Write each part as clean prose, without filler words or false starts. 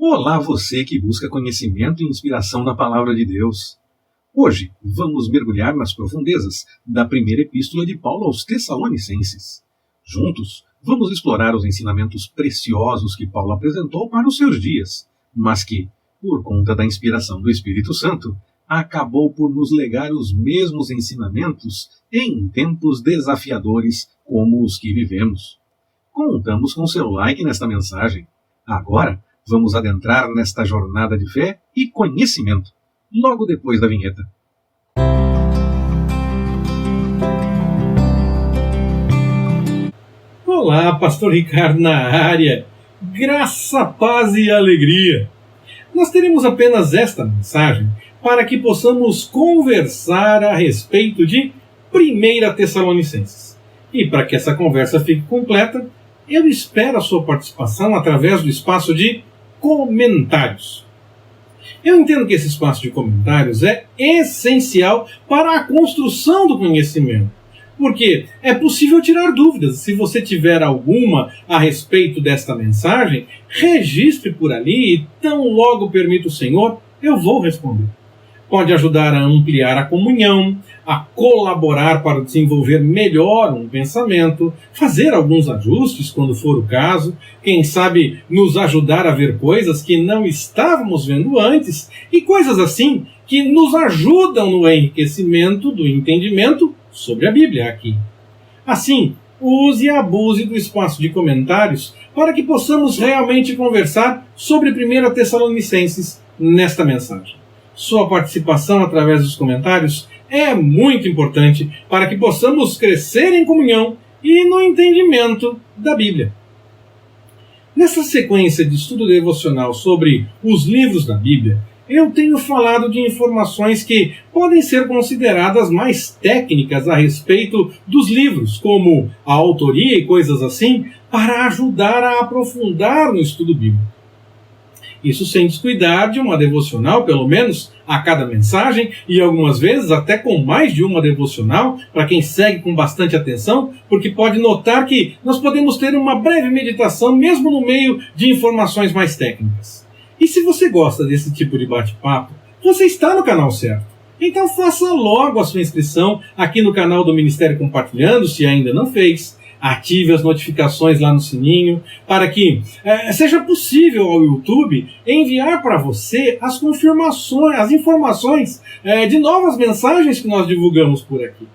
Olá, você que busca conhecimento e inspiração na Palavra de Deus. Hoje vamos mergulhar nas profundezas da primeira epístola de Paulo aos Tessalonicenses. Juntos, vamos explorar os ensinamentos preciosos que Paulo apresentou para os seus dias, mas que, por conta da inspiração do Espírito Santo, acabou por nos legar os mesmos ensinamentos em tempos desafiadores como os que vivemos. Contamos com seu like nesta mensagem. Agora, vamos adentrar nesta jornada de fé e conhecimento, logo depois da vinheta. Olá, Pastor Ricardo na área. Graça, paz e alegria. Nós teremos apenas esta mensagem para que possamos conversar a respeito de 1 Tessalonicenses. E para que essa conversa fique completa, eu espero a sua participação através do espaço de comentários. Eu entendo que esse espaço de comentários é essencial para a construção do conhecimento, porque é possível tirar dúvidas. Se você tiver alguma a respeito desta mensagem, registre por ali e tão logo permita o Senhor, eu vou responder. Pode ajudar a ampliar a comunhão, a colaborar para desenvolver melhor um pensamento, fazer alguns ajustes quando for o caso, quem sabe nos ajudar a ver coisas que não estávamos vendo antes e coisas assim que nos ajudam no enriquecimento do entendimento sobre a Bíblia aqui. Assim, use e abuse do espaço de comentários para que possamos realmente conversar sobre 1 Tessalonicenses nesta mensagem. Sua participação através dos comentários é muito importante para que possamos crescer em comunhão e no entendimento da Bíblia. Nessa sequência de estudo devocional sobre os livros da Bíblia, eu tenho falado de informações que podem ser consideradas mais técnicas a respeito dos livros, como a autoria e coisas assim, para ajudar a aprofundar no estudo bíblico. Isso sem descuidar de uma devocional, pelo menos, a cada mensagem, e algumas vezes até com mais de uma devocional, para quem segue com bastante atenção, porque pode notar que nós podemos ter uma breve meditação, mesmo no meio de informações mais técnicas. E se você gosta desse tipo de bate-papo, você está no canal certo. Então faça logo a sua inscrição aqui no canal do Ministério Compartilhando, se ainda não fez. Ative as notificações lá no sininho, para que seja possível ao YouTube enviar para você as confirmações, as informações de novas mensagens que nós divulgamos por aqui.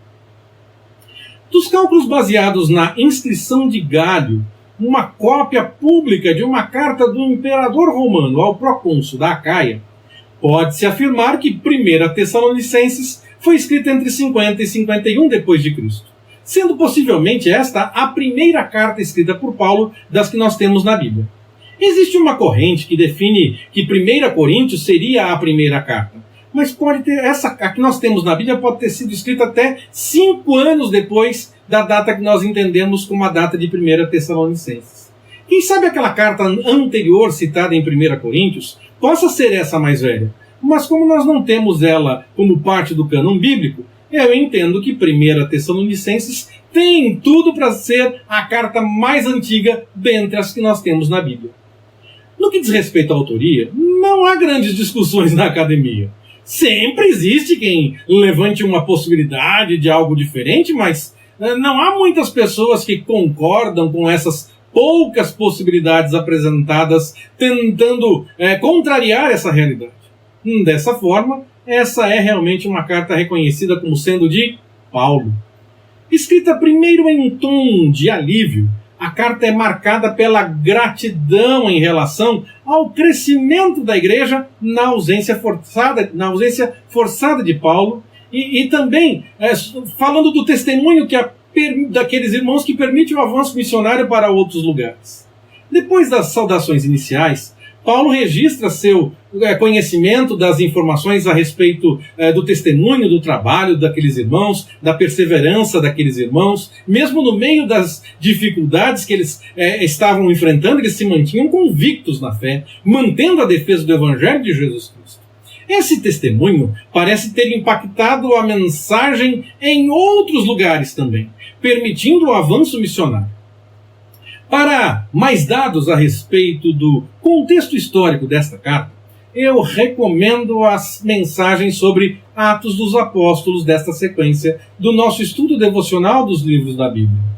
Dos cálculos baseados na inscrição de Gário, uma cópia pública de uma carta do imperador romano ao procônsul da Acaia, pode-se afirmar que 1 Tessalonicenses foi escrita entre 50 e 51 d.C., sendo possivelmente esta a primeira carta escrita por Paulo das que nós temos na Bíblia. Existe uma corrente que define que 1 Coríntios seria a primeira carta, mas pode ter a que nós temos na Bíblia pode ter sido escrita até 5 anos depois da data que nós entendemos como a data de 1 Tessalonicenses. Quem sabe aquela carta anterior citada em 1 Coríntios possa ser essa mais velha, mas como nós não temos ela como parte do cânon bíblico, eu entendo que 1 Tessalonicenses tem tudo para ser a carta mais antiga dentre as que nós temos na Bíblia. No que diz respeito à autoria, não há grandes discussões na academia. Sempre existe quem levante uma possibilidade de algo diferente, mas não há muitas pessoas que concordam com essas poucas possibilidades apresentadas, tentando contrariar essa realidade. Dessa forma, essa é realmente uma carta reconhecida como sendo de Paulo. Escrita primeiro em um tom de alívio, a carta é marcada pela gratidão em relação ao crescimento da igreja na ausência forçada de Paulo e também falando do testemunho daqueles irmãos que permite o avanço missionário para outros lugares. Depois das saudações iniciais, Paulo registra seu conhecimento das informações a respeito do testemunho, do trabalho daqueles irmãos, da perseverança daqueles irmãos. Mesmo no meio das dificuldades que eles estavam enfrentando, eles se mantinham convictos na fé, mantendo a defesa do Evangelho de Jesus Cristo. Esse testemunho parece ter impactado a mensagem em outros lugares também, permitindo o avanço missionário. Para mais dados a respeito do contexto histórico desta carta, eu recomendo as mensagens sobre Atos dos Apóstolos desta sequência do nosso estudo devocional dos livros da Bíblia.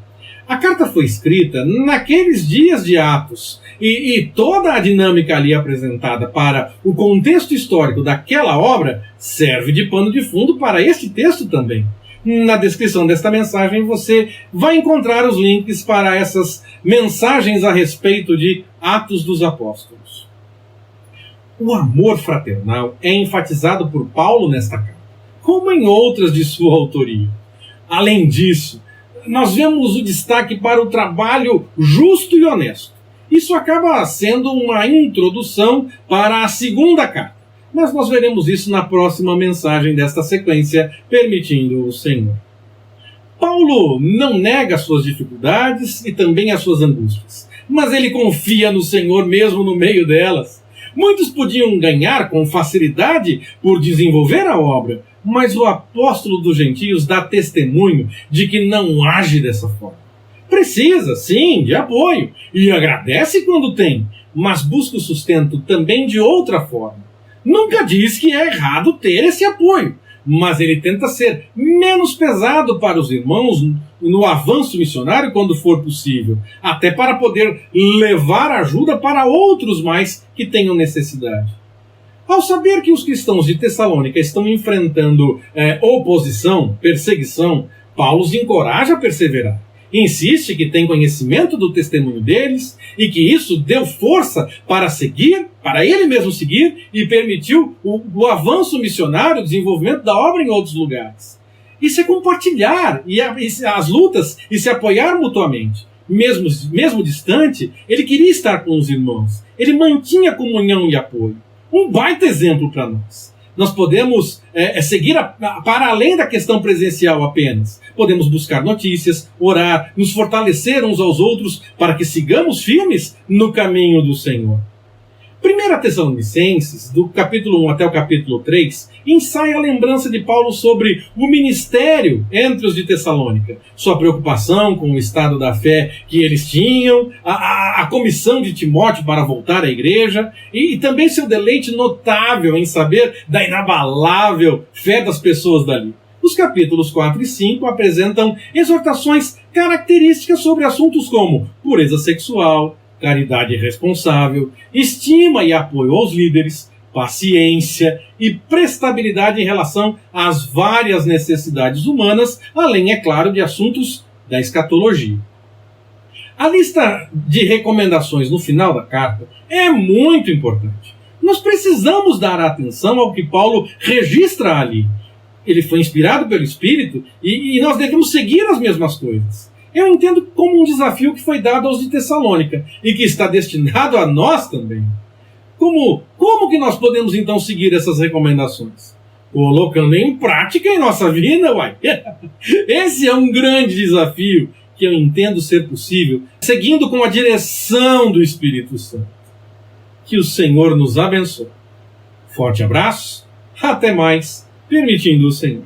A carta foi escrita naqueles dias de Atos e toda a dinâmica ali apresentada para o contexto histórico daquela obra serve de pano de fundo para este texto também. Na descrição desta mensagem você vai encontrar os links para essas mensagens a respeito de Atos dos Apóstolos. O amor fraternal é enfatizado por Paulo nesta carta, como em outras de sua autoria. Além disso, nós vemos o destaque para o trabalho justo e honesto. Isso acaba sendo uma introdução para a segunda carta, mas nós veremos isso na próxima mensagem desta sequência, permitindo o Senhor. Paulo não nega suas dificuldades e também as suas angústias, mas ele confia no Senhor mesmo no meio delas. Muitos podiam ganhar com facilidade por desenvolver a obra, mas o apóstolo dos gentios dá testemunho de que não age dessa forma. Precisa, sim, de apoio, e agradece quando tem, mas busca o sustento também de outra forma. Nunca diz que é errado ter esse apoio, mas ele tenta ser menos pesado para os irmãos no avanço missionário quando for possível, até para poder levar ajuda para outros mais que tenham necessidade. Ao saber que os cristãos de Tessalônica estão enfrentando oposição, perseguição, Paulo os encoraja a perseverar. Insiste que tem conhecimento do testemunho deles e que isso deu força para seguir, para ele mesmo seguir, e permitiu o avanço missionário, o desenvolvimento da obra em outros lugares. Isso é compartilhar as lutas e se apoiar mutuamente. Mesmo distante, ele queria estar com os irmãos. Ele mantinha comunhão e apoio. Um baita exemplo para nós. Nós podemos seguir para além da questão presencial apenas. Podemos buscar notícias, orar, nos fortalecer uns aos outros para que sigamos firmes no caminho do Senhor. 1 Tessalonicenses, do capítulo 1 até o capítulo 3, ensaia a lembrança de Paulo sobre o ministério entre os de Tessalônica, sua preocupação com o estado da fé que eles tinham, a comissão de Timóteo para voltar à igreja, e também seu deleite notável em saber da inabalável fé das pessoas dali. Os capítulos 4 e 5 apresentam exortações características sobre assuntos como pureza sexual, caridade responsável, estima e apoio aos líderes, paciência e prestabilidade em relação às várias necessidades humanas, além, é claro, de assuntos da escatologia. A lista de recomendações no final da carta é muito importante. Nós precisamos dar atenção ao que Paulo registra ali. Ele foi inspirado pelo Espírito e nós devemos seguir as mesmas coisas. Eu entendo como um desafio que foi dado aos de Tessalônica e que está destinado a nós também. Como que nós podemos então seguir essas recomendações? Colocando em prática em nossa vida, uai. Esse é um grande desafio que eu entendo ser possível, seguindo com a direção do Espírito Santo. Que o Senhor nos abençoe. Forte abraço, até mais, permitindo o Senhor.